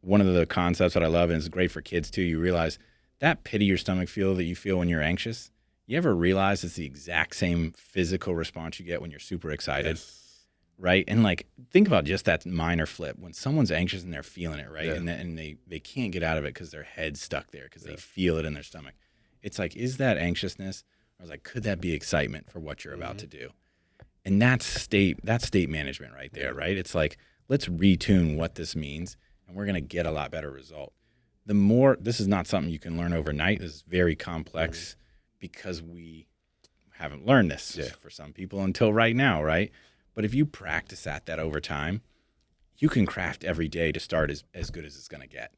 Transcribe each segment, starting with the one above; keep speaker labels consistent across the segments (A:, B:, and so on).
A: one of the concepts that I love, and it's great for kids too, you realize that pit of your stomach feel that you feel when you're anxious, you ever realize it's the exact same physical response you get when you're super excited?
B: Yes.
A: Right? And like, think about just that minor flip. When someone's anxious and they're feeling it, right?
B: Yeah.
A: And they can't get out of it because their head's stuck there because they feel it in their stomach. It's like, is that anxiousness? I was like, could that be excitement for what you're about to do? And that's state management right there, right? It's like, let's retune what this means, and we're going to get a lot better result. This is not something you can learn overnight. This is very complex because we haven't learned this for some people until right now, right? But if you practice at that over time, you can craft every day to start as good as it's going to get,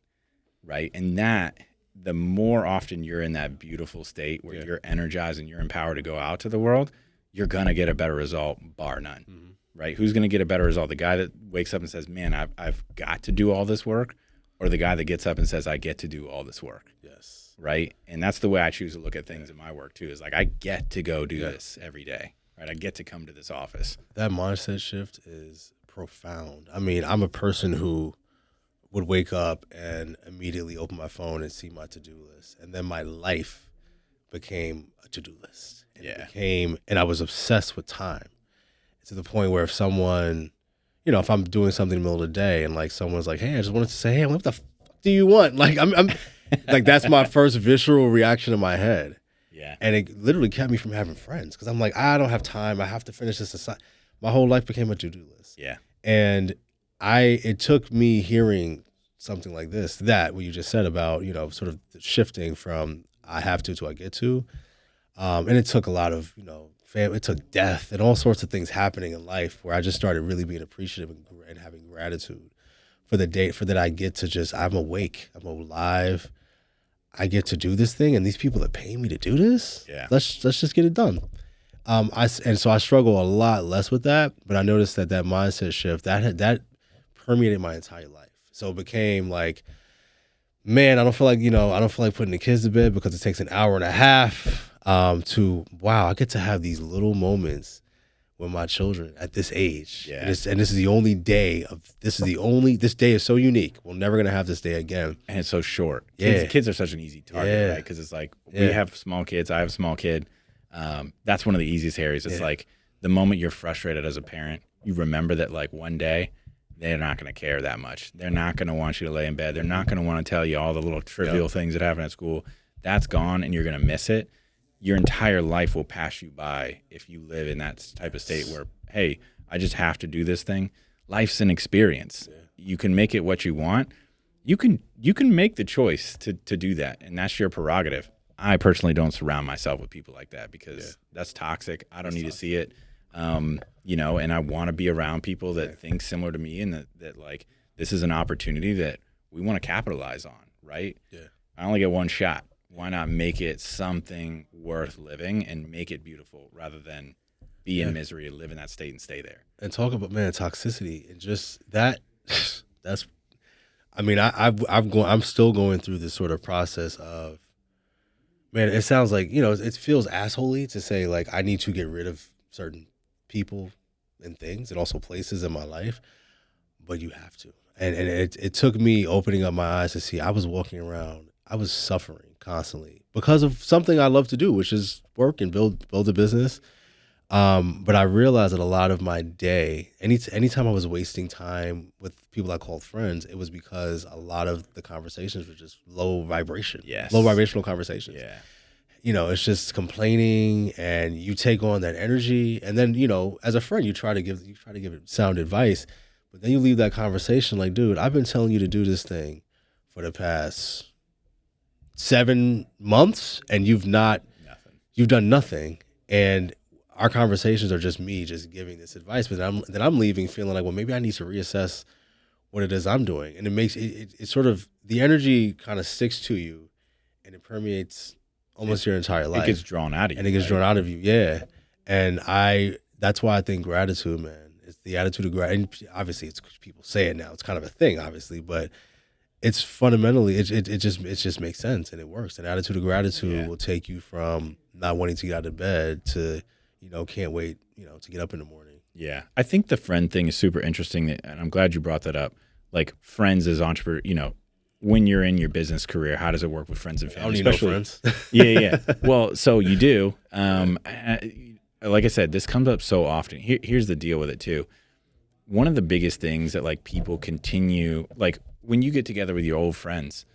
A: right? And that, the more often you're in that beautiful state where you're energized and you're empowered to go out to the world, you're going to get a better result, bar none, right? Who's going to get a better result? The guy that wakes up and says, man, I've got to do all this work, or the guy that gets up and says, I get to do all this work.
B: Yes.
A: Right? And that's the way I choose to look at things in my work too, is like, I get to go do this every day. Right, I get to come to this office.
B: That mindset shift is profound. I mean, I'm a person who would wake up and immediately open my phone and see my to-do list. And then my life became a to-do list. And I was obsessed with time to the point where if someone, if I'm doing something in the middle of the day and like someone's like, hey, I just wanted to say, hey, what the fuck do you want? Like, I'm like, that's my first visceral reaction in my head.
A: Yeah.
B: And it literally kept me from having friends because I'm like, I don't have time. I have to finish this assignment. My whole life became a to-do list.
A: Yeah.
B: And it took me hearing something like this, what you just said about, sort of shifting from I have to I get to. And it took a lot of, it took death and all sorts of things happening in life where I just started really being appreciative and having gratitude for the day, for that I get to I'm awake, I'm alive. I get to do this thing, and these people that pay me to do this, let's just get it done. So I struggle a lot less with that, but I noticed that mindset shift that permeated my entire life. So it became like, man, I don't feel like putting the kids to bed because it takes an hour and a half. To wow, I get to have these little moments with my children at this age.
A: Yeah.
B: And this is the only day this day is so unique. We're never going to have this day again.
A: And it's so short.
B: Yeah.
A: Kids are such an easy target, right? Because it's like, we have small kids. I have a small kid. That's one of the easiest areas. It's like the moment you're frustrated as a parent, you remember that like one day they're not going to care that much. They're not going to want you to lay in bed. They're not going to want to tell you all the little trivial things that happen at school. That's gone, and you're going to miss it. Your entire life will pass you by if you live in that type of state where, hey, I just have to do this thing. Life's an experience. Yeah. You can make it what you want. You can make the choice to do that, and that's your prerogative. I personally don't surround myself with people like that because that's toxic. I don't need to see it. And I want to be around people that think similar to me, and that like, this is an opportunity that we want to capitalize on, right? Yeah. I only get one shot. Why not make it something worth living and make it beautiful rather than be in misery and live in that state and stay there?
B: And talk about, man, toxicity and just that. That's, I mean, I'm still going through this sort of process of, man, it sounds like, it feels assholey to say like I need to get rid of certain people and things and also places in my life, but you have to. And it took me opening up my eyes to see I was walking around, I was suffering constantly because of something I love to do, which is work and build a business. But I realized that a lot of my day, anytime I was wasting time with people I called friends, it was because a lot of the conversations were just low vibrational conversations.
A: Yeah.
B: It's just complaining, and you take on that energy, and then, as a friend, you try to give it sound advice, but then you leave that conversation like, dude, I've been telling you to do this thing for the past 7 months, and you've done nothing. And our conversations are just me just giving this advice, but then I'm leaving feeling like, well, maybe I need to reassess what it is I'm doing. And it makes it sort of, the energy kind of sticks to you, and it permeates almost your entire life.
A: It gets drawn out of you.
B: And it gets drawn out of you, yeah. And that's why I think gratitude, man, it's the attitude of gratitude. Obviously, it's people say it now. It's kind of a thing, obviously, but it's fundamentally, it just makes sense, and it works. An attitude of gratitude will take you from not wanting to get out of bed to, can't wait, to get up in the morning.
A: Yeah. I think the friend thing is super interesting, and I'm glad you brought that up. like friends as entrepreneur, when you're in your business career, how does it work with friends and family?
B: I don't need no friends.
A: Yeah. Well, so you do. Like I said, this comes up so often. Here's the deal with it too. One of the biggest things that like people continue, like when you get together with your old friends,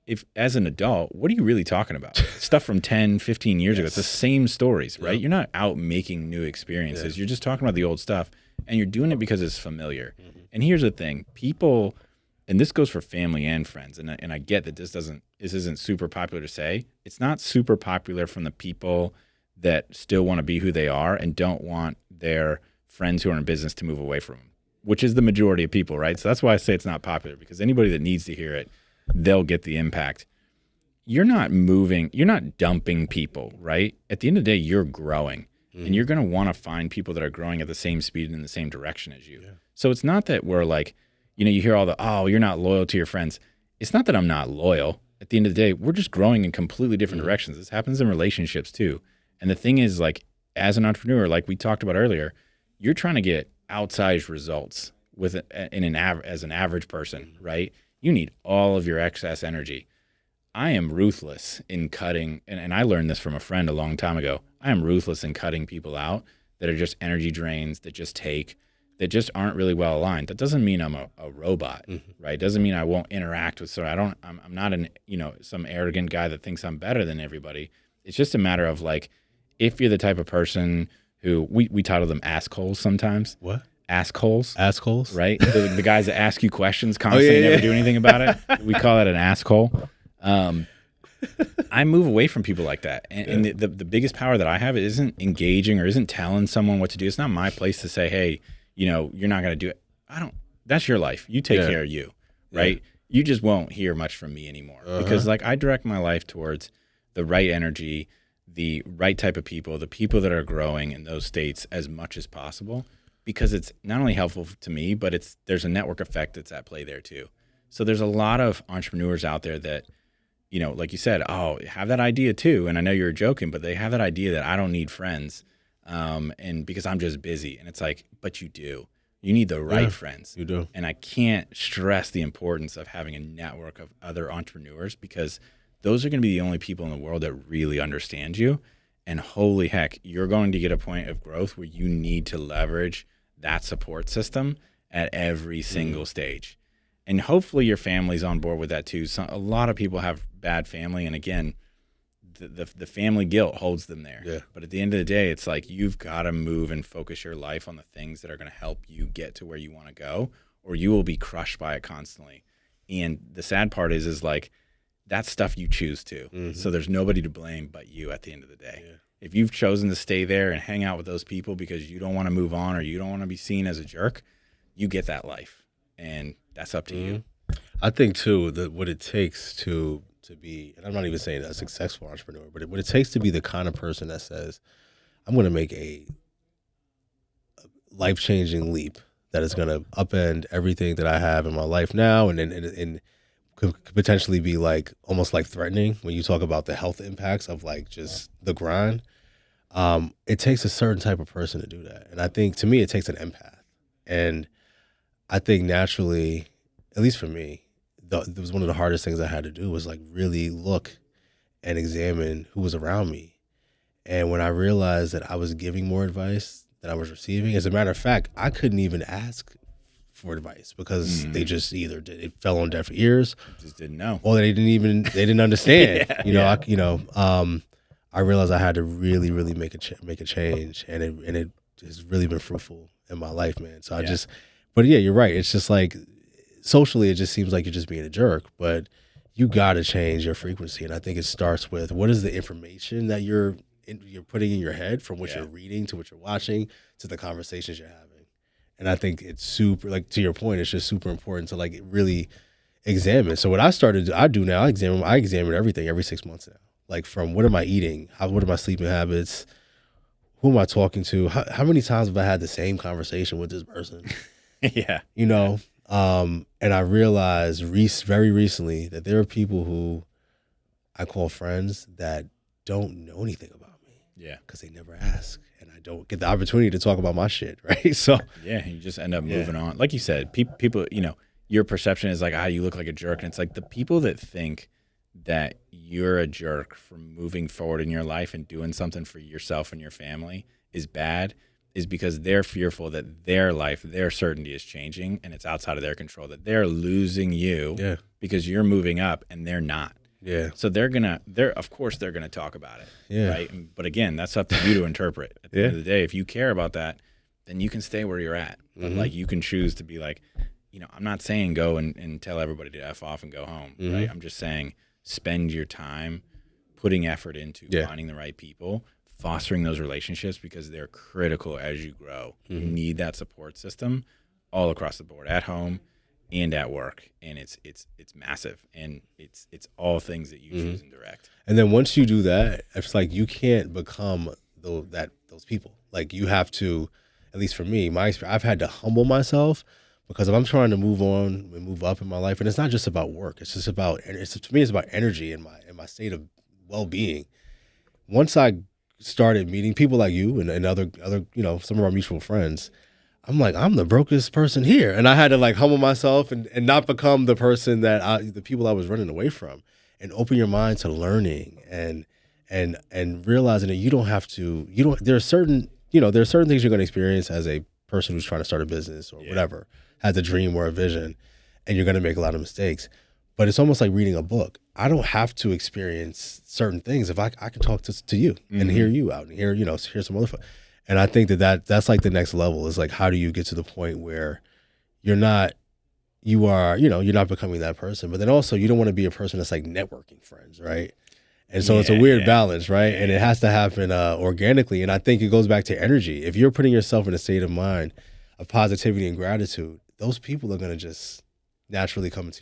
A: if as an adult, what are you really talking about? Stuff from 10, 15 years ago. It's the same stories, right? Yep. You're not out making new experiences. Yeah. You're just talking about the old stuff, and you're doing it because it's familiar. Mm-hmm. And here's the thing. People, and this goes for family and friends, and I get that this isn't super popular to say. It's not super popular from the people that still want to be who they are and don't want their friends who are in business to move away from them, which is the majority of people, right? So that's why I say it's not popular, because anybody that needs to hear it, they'll get the impact. You're not dumping people, right? At the end of the day, you're growing, and you're going to want to find people that are growing at the same speed and in the same direction as you. Yeah. So it's not that we're like, you hear all the, you're not loyal to your friends. It's not that I'm not loyal. At the end of the day, we're just growing in completely different directions. This happens in relationships too. And the thing is, like, as an entrepreneur, like we talked about earlier, you're trying to get outsized results as an average person, right? You need all of your excess energy. I am ruthless in cutting, and I learned this from a friend a long time ago. I am ruthless in cutting people out that are just energy drains, that just aren't really well aligned. That doesn't mean I'm a robot, right? It doesn't mean I won't interact with I'm not some arrogant guy that thinks I'm better than everybody. It's just a matter of like, if you're the type of person who we title them ass-holes sometimes.
B: What?
A: Ass-holes.
B: Ass-holes?
A: Right? The guys that ask you questions constantly, never do anything about it. We call that an ass-hole. I move away from people like that. And the biggest power that I have isn't engaging or isn't telling someone what to do. It's not my place to say, hey, you're not going to do it. That's your life. You take care of you, right? Yeah. You just won't hear much from me anymore because like I direct my life towards the right energy, the right type of people, the people that are growing in those states as much as possible, because it's not only helpful to me, but there's a network effect that's at play there too. So there's a lot of entrepreneurs out there that, like you said, have that idea too. And I know you're joking, but they have that idea that I don't need friends. And because I'm just busy. And it's like, but you do. You need the right friends.
B: You do.
A: And I can't stress the importance of having a network of other entrepreneurs, because those are going to be the only people in the world that really understand you. And holy heck, you're going to get a point of growth where you need to leverage that support system at every single stage. And hopefully your family's on board with that too. So a lot of people have bad family. And again, the family guilt holds them there. Yeah. But at the end of the day, it's like you've got to move and focus your life on the things that are going to help you get to where you want to go, or you will be crushed by it constantly. And the sad part is like, that's stuff you choose to. So there's nobody to blame but you at the end of the day. Yeah. If you've chosen to stay there and hang out with those people because you don't want to move on or you don't want to be seen as a jerk, you get that life. And that's up to you.
B: I think too that what it takes to be, and I'm not even saying a successful entrepreneur, but what it takes to be the kind of person that says, I'm going to make a life-changing leap that is going to upend everything that I have in my life now, and could potentially be like almost like threatening when you talk about the health impacts of like just the grind. It takes a certain type of person to do that. And I think to me, it takes an empath. And I think naturally, at least for me, it was one of the hardest things I had to do was like really look and examine who was around me. And when I realized that I was giving more advice than I was receiving, as a matter of fact, I couldn't even ask for advice because they just it fell on deaf ears.
A: Just didn't know.
B: Or they didn't understand. I realized I had to really, really make a change, and it has really been fruitful in my life, man. So but yeah, you're right. It's just like socially, it just seems like you're just being a jerk, but you got to change your frequency. And I think it starts with what is the information that you're putting in your head, from what you're reading to what you're watching to the conversations you're having. And I think it's super, like to your point, it's just super important to like really examine. So what I do now, I examine everything every 6 months now. Like from what am I eating? What are my sleeping habits? Who am I talking to? How many times have I had the same conversation with this person?
A: Yeah.
B: And I realized very recently that there are people who I call friends that don't know anything about me.
A: Yeah.
B: Because they never ask, and I don't get the opportunity to talk about my shit, right? So
A: yeah, you just end up moving on. Like you said, people, your perception is like, you look like a jerk, and it's like the people that think that you're a jerk for moving forward in your life and doing something for yourself and your family is bad, is because they're fearful that their life, their certainty is changing, and it's outside of their control, that they're losing you because you're moving up and they're not.
B: Yeah.
A: So of course they're gonna talk about it.
B: Yeah.
A: Right. But again, that's up to you to interpret. At the end of the day, if you care about that, then you can stay where you're at. But like you can choose to be like, I'm not saying go and tell everybody to F off and go home. Right. I'm just saying spend your time putting effort into finding the right people, fostering those relationships, because they're critical as you grow. You need that support system all across the board, at home and at work, and it's massive, and it's all things that you choose and direct.
B: And then once you do that, it's like you can't become those people. Like you have to, at least for me, my experience, I've had to humble myself, because if I'm trying to move on and move up in my life, and it's not just about work, it's just about, to me, it's about energy and my state of well-being. Once I started meeting people like you and other some of our mutual friends, I'm like, I'm the brokest person here. And I had to like humble myself and not become the person that the people I was running away from, and open your mind to learning and realizing that there are certain things you're going to experience as a person who's trying to start a business or whatever, has a dream or a vision, and you're going to make a lot of mistakes. But it's almost like reading a book. I don't have to experience certain things if I can talk to you and hear you out and hear some other. And I think that's like the next level, is like, how do you get to the point where you're not becoming that person, but then also you don't want to be a person that's like networking friends, right? And so it's a weird balance, right? And it has to happen organically. And I think it goes back to energy. If you're putting yourself in a state of mind of positivity and gratitude, those people are going to just naturally come into